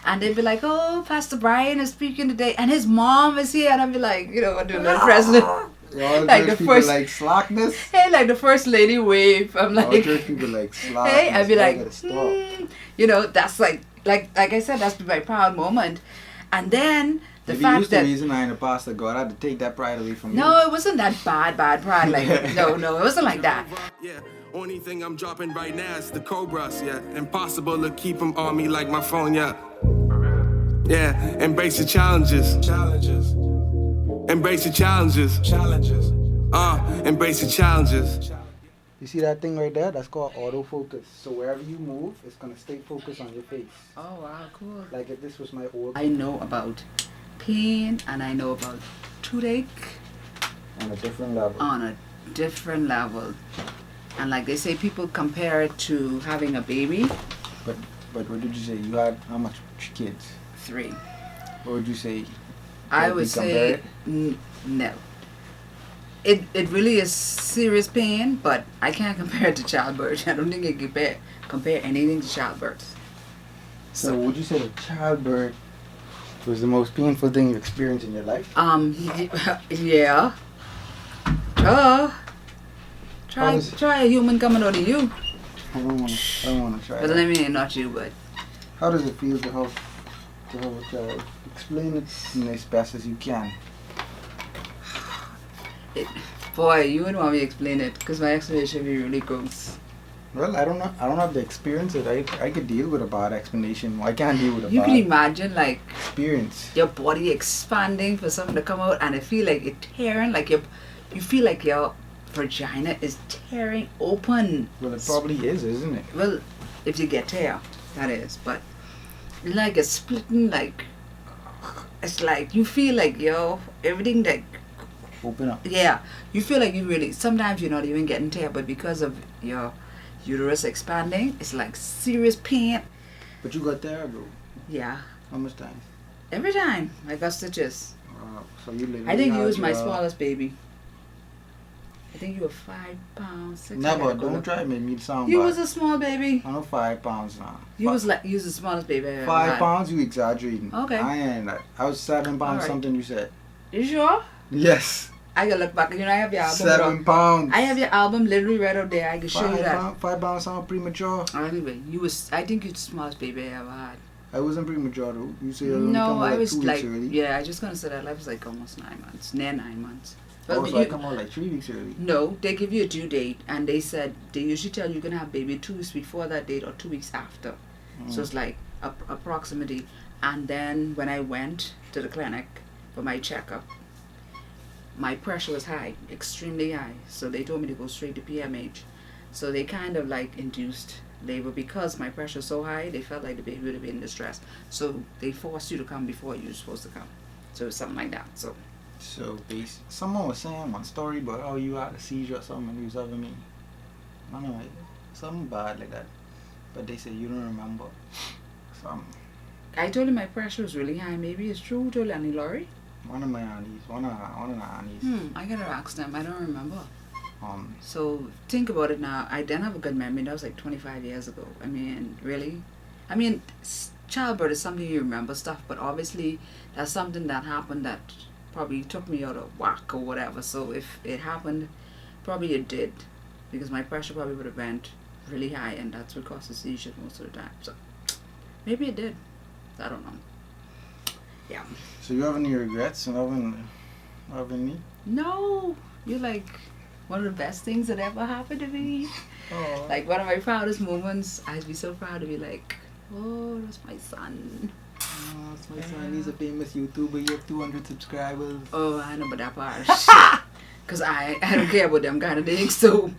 And they'd be like, oh, Pastor Brian is speaking today, and his mom is here, and I'd be like, you know, doing the president. Like the first like slackness. Hey, like the first lady wave. I'm like, church people like slackness. Hey, I'd be like, you know, that's like I said, that's my proud moment. And then the maybe fact that the reason I ain't a pastor, God had to take that pride away from you. No, it wasn't that bad pride. Like no, it wasn't like that. Yeah. Only thing I'm dropping right now is the Cobras, yeah. Impossible to keep them on me like my phone, yeah. Yeah, embrace the challenges. Embrace the challenges. Embrace the challenges. You see that thing right there? That's called autofocus. So wherever you move, it's going to stay focused on your face. Oh, wow, cool. Like if this was my old... I know about pain and I know about toothache. On a different level. On a different level. And like they say, people compare it to having a baby. But what did you say? You had how much kids? 3. What would you say? I would say no. It really is serious pain, but I can't compare it to childbirth. I don't think you can compare anything to childbirth. So would you say that childbirth was the most painful thing you experienced in your life? Yeah. Try a human coming out of you. I don't want to try. But I mean, not you, but. How does it feel to have a child? Explain it as best as you can. Boy, you wouldn't want me to explain it because my explanation would be really gross. Well, I don't know. I don't have the experience that I could deal with a bad explanation. I can't deal with a bad. You can imagine like experience. Your body expanding for something to come out, and it feel like it tearing, like you feel like your vagina is tearing open. Well, it probably is, isn't it? Well, if you get tear, that is. But like it's splitting, like it's like you feel like everything like. Open up. Yeah, you feel like you really. Sometimes you're not even getting tear, but because of your uterus expanding, it's like serious pain. But you got tear, bro. Yeah. How much time? Every time I got stitches. So you literally I think you was my smallest baby. I think you were 5 pounds. 6 Never. Don't try to make me sound You bad. was a small baby. I know 5 pounds now. You was the smallest baby I ever 5 had. pounds? You exaggerating. Okay. I ain't. I was 7 pounds Right. something. You said. You sure? Yes. I gotta look back. You know, I have your album. 7 pounds. I have your album literally right out there. I can show you that. 5 pounds sound premature. Anyway, I think you're the smallest baby I ever had. I wasn't premature though. You say No, I was 2 like, weeks early. yeah, I just gonna say that life was like almost 9 months, near 9 months. Well, so I come out like 3 weeks early. No, they give you a due date, and they said they usually tell you can have baby 2 weeks before that date or 2 weeks after. So it's like approximately. And then when I went to the clinic for my checkup, my pressure was high, extremely high. So they told me to go straight to PMH. So they kind of like induced labor because my pressure was so high. They felt like the baby would have been in distress. So they forced you to come before you were supposed to come. So it was something like that. So someone was saying one story about how you had a seizure or something and you was having me. I don't know, something bad like that. But they said you don't remember. Something. I told him my pressure was really high. Maybe it's true. Told Annie Laurie. One of my aunties, one of the aunties. I gotta ask them. I don't remember. So think about it now. I didn't have a good memory. That was like 25 years ago. I mean, really? I mean, childbirth is something you remember stuff, but obviously that's something that happened that probably took me out of whack or whatever. So if it happened, probably it did, because my pressure probably would have went really high, and that's what caused the seizures most of the time. So maybe it did. I don't know. Yeah. So you have any regrets and having any? No. You're like one of the best things that ever happened to me. Oh. Like one of my proudest moments. I'd be so proud to be like, oh, that's my son. Oh, that's my son. He's a famous YouTuber. You have 200 subscribers. Oh, I know about that part. Because I don't care about them kind of things. So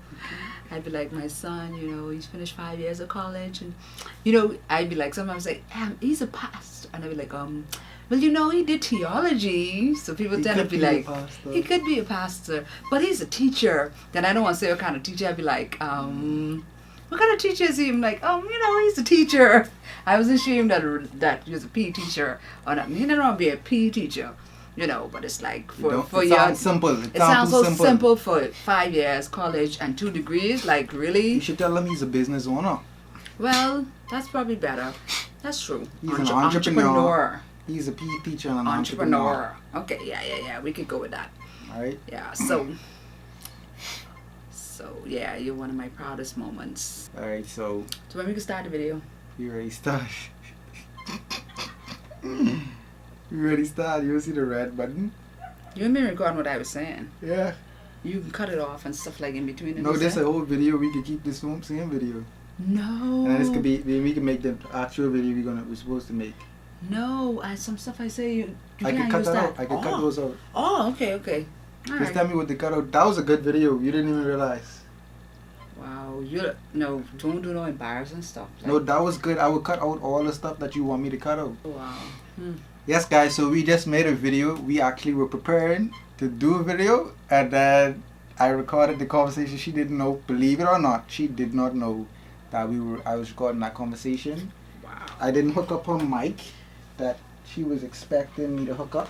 I'd be like, my son, he's finished 5 years of college. And, I'd be like, sometimes say, he's a pastor. And I'd be like, well, he did theology. So people tend to be like, he could be a pastor, but he's a teacher. Then I don't want to say what kind of teacher. I'd be like, what kind of teacher is he? I'm like, he's a teacher. I was ashamed that he was a PE teacher. Or not. He didn't want to be a PE teacher, but it's like for it your. Sounds simple. It sounds so simple for 5 years college and 2 degrees. Like really. You should tell him he's a business owner. Well, that's probably better. That's true. He's an entrepreneur. Entrepreneur. He's a PE teacher and an entrepreneur. Okay, yeah. We could go with that. All right. Yeah. So yeah, you're one of my proudest moments. All right. So when we can start the video. You ready start? You ready start? You see the red button? You and me recording what I was saying. Yeah. You can cut it off and stuff like in between. No, this is a whole video. We can keep this same video. No. And this could be. We can make the actual video we're supposed to make. No, some stuff I say you I can't can cut use that that. out. I can cut those out. Oh, okay. All Just right. tell me what the cut out. That was a good video. You didn't even realize. Wow, don't do no embarrassing stuff. Like, No, that was good. I would cut out all the stuff that you want me to cut out. wow. Yes, guys. So we just made a video. We actually were preparing to do a video, and then I recorded the conversation. She didn't know. Believe it or not, she did not know that I was recording that conversation. Wow. I didn't hook up her mic that she was expecting me to hook up.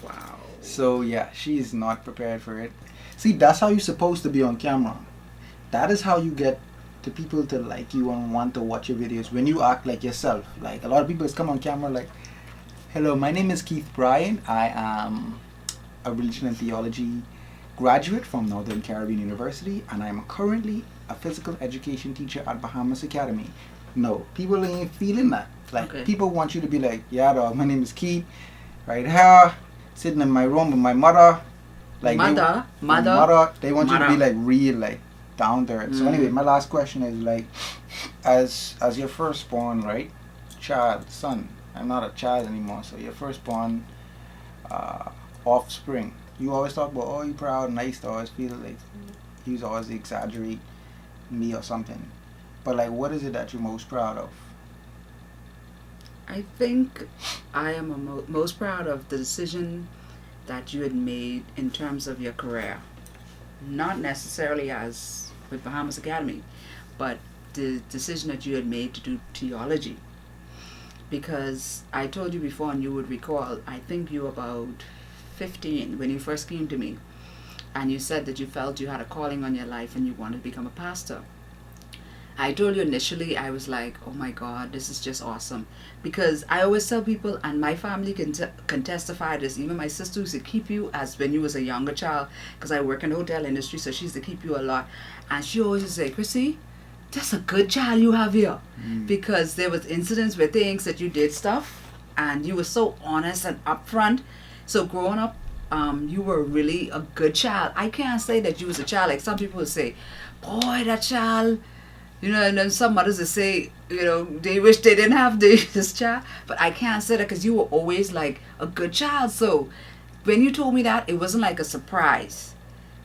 Wow. So yeah, she's not prepared for it. See, that's how you're supposed to be on camera. That is how you get the people to like you and want to watch your videos, when you act like yourself. Like a lot of people just come on camera like, hello, my name is Keith Bryan. I am a religion and theology graduate from Northern Caribbean University, and I'm currently a physical education teacher at Bahamas Academy. No, people ain't feeling that. Like, okay. People want you to be like, yeah, dog, my name is Keith, right here, sitting in my room with my mother. Like mother. They want you to be like real, like down there. So anyway, my last question is like, as your firstborn, right, son. I'm not a child anymore. So your firstborn offspring. You always talk about, oh, you proud, nice. To always feel like he was always exaggerate me or something. But like, what is it that you're most proud of? I think I am most proud of the decision that you had made in terms of your career. Not necessarily as with Bahamas Academy, but the decision that you had made to do theology. Because I told you before, and you would recall, I think you were about 15 when you first came to me, and you said that you felt you had a calling on your life and you wanted to become a pastor. I told you initially, I was like, oh my God, this is just awesome. Because I always tell people, and my family can testify this, even my sister used to keep you as when you was a younger child, because I work in the hotel industry, so she used to keep you a lot. And she always would say, Chrissy, that's a good child you have here. Because there was incidents where things that you did stuff, and you were so honest and upfront. So growing up, you were really a good child. I can't say that you was a child. Like some people would say, boy, that child... You know, and then some mothers will say, you know, they wish they didn't have this child. But I can't say that because you were always like a good child. So when you told me that, it wasn't like a surprise.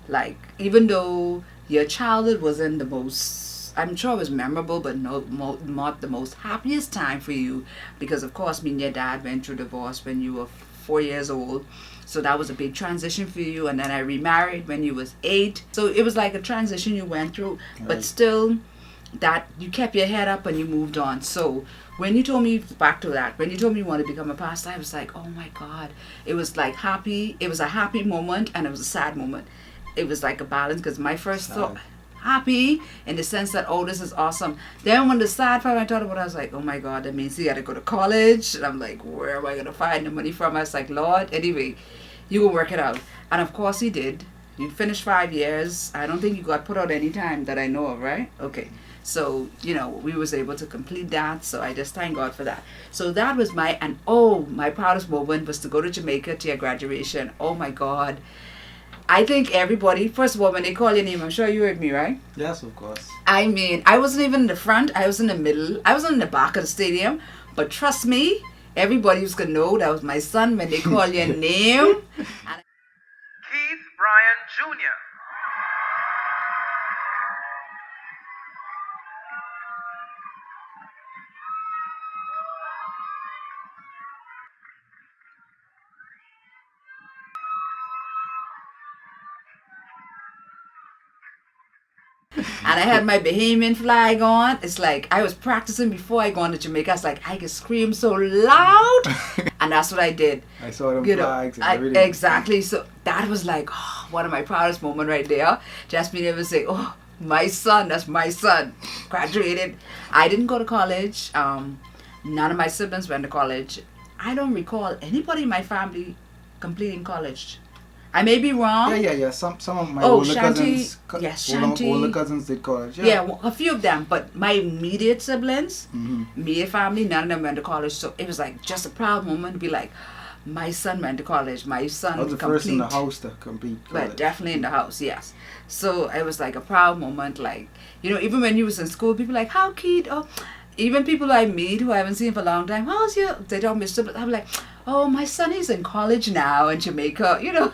Like, even though your childhood wasn't the most, I'm sure it was memorable, but not the most happiest time for you. Because, of course, me and your dad went through divorce when you were 4 years old. So that was a big transition for you. And then I remarried when you was 8. So it was like a transition you went through. Right. But still... that you kept your head up and you moved on. So when you told me, back to that, when you told me you wanted to become a pastor, I was like, oh my God. It was like happy. It was a happy moment and it was a sad moment. It was like a balance, because my first thought, happy in the sense that, oh, this is awesome. Then when the sad part I thought about it, I was like, oh my God, that means you got to go to college. And I'm like, where am I going to find the money from? I was like, Lord, anyway, you will work it out. And of course he did. You finished 5 years. I don't think you got put out any time that I know of, right? Okay. So, you know, we was able to complete that. So I just thank God for that. So that was my proudest moment was to go to Jamaica to your graduation. Oh my God. I think everybody, first of all, when they call your name, I'm sure you heard me, right? Yes, of course. I mean, I wasn't even in the front. I was in the middle. I wasn't in the back of the stadium. But trust me, everybody was going to know that was my son when they call your name. Keith Bryan Jr. And I had my Bahamian flag on. It's like I was practicing before I go on to Jamaica. I was like, I can scream so loud. And that's what I did. I saw them flags and everything. Exactly. So that was like one of my proudest moments right there. Just being able to say, oh, my son, that's my son. Graduated. I didn't go to college. None of my siblings went to college. I don't recall anybody in my family completing college. I may be wrong. Yeah. Some of my Oh, older Shanti. cousins, Yes, older, Shanti. older cousins did college. Yeah, a few of them, but my immediate siblings, Mhm. immediate family, none of them went to college. So it was like just a proud moment to be like, my son went to college. My son I was the first in the house to complete college. But definitely in the house, yes. So it was like a proud moment. Like, you know, even when you was in school, people like, how kid? Oh, even people I meet who I haven't seen for a long time. How's your? They don't miss it. I'm like, oh, my son is in college now in Jamaica. You know.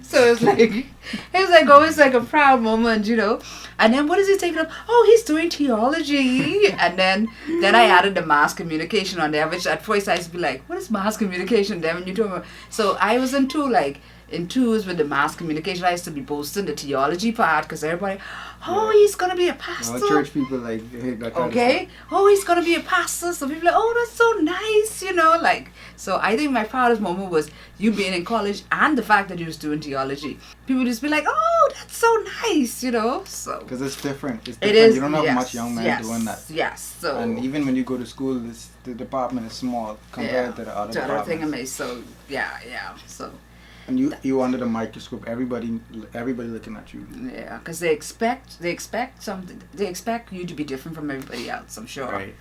So it was like always like a proud moment, you know. And then what is he taking up? Oh, he's doing theology. And then I added the mass communication on there, which at first I used to be like, what is mass communication? Then when you told me, so I was in twos with the mass communication. I used to be boasting the theology part because everybody, oh, he's gonna be a pastor. Well, church people like that kind Okay. of stuff. Oh, he's gonna be a pastor. So people are like, oh, that's so nice, you know, like. So I think my proudest moment was you being in college and the fact that you was doing theology. People just be like, oh, that's so nice, you know. So Because it's different. It's it different. is. You don't have yes, much young men yes, doing that. Yes. So And even when you go to school, the department is small compared to the other departments. So yeah. So And you under the microscope, everybody looking at you. yeah, because they expect something. They expect you to be different from everybody else. I'm sure. Right.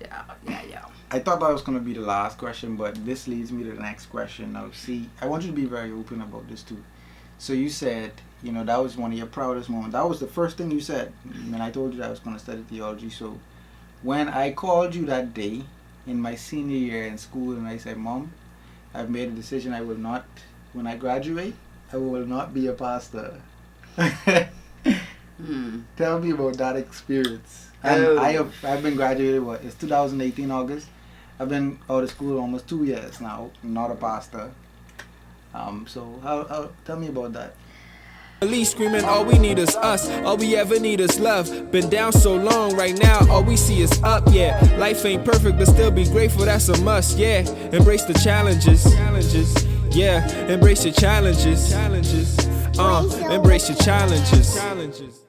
Yeah. I thought that was going to be the last question, but this leads me to the next question. Now, see, I want you to be very open about this too. So you said, you know, that was one of your proudest moments. That was the first thing you said when I told you that I was going to study theology. So when I called you that day in my senior year in school and I said, Mom, I've made a decision. I will not, when I graduate, I will not be a pastor. Tell me about that experience. And I've been graduated, it's 2018 August. I've been out of school almost 2 years now, not a pastor. So how tell me about that. Police screaming, all we need is us, all we ever need is love. Been down so long, right now all we see is up, yeah. Life ain't perfect, but still be grateful, that's a must, yeah. Embrace the challenges, yeah. Embrace your challenges, embrace your challenges.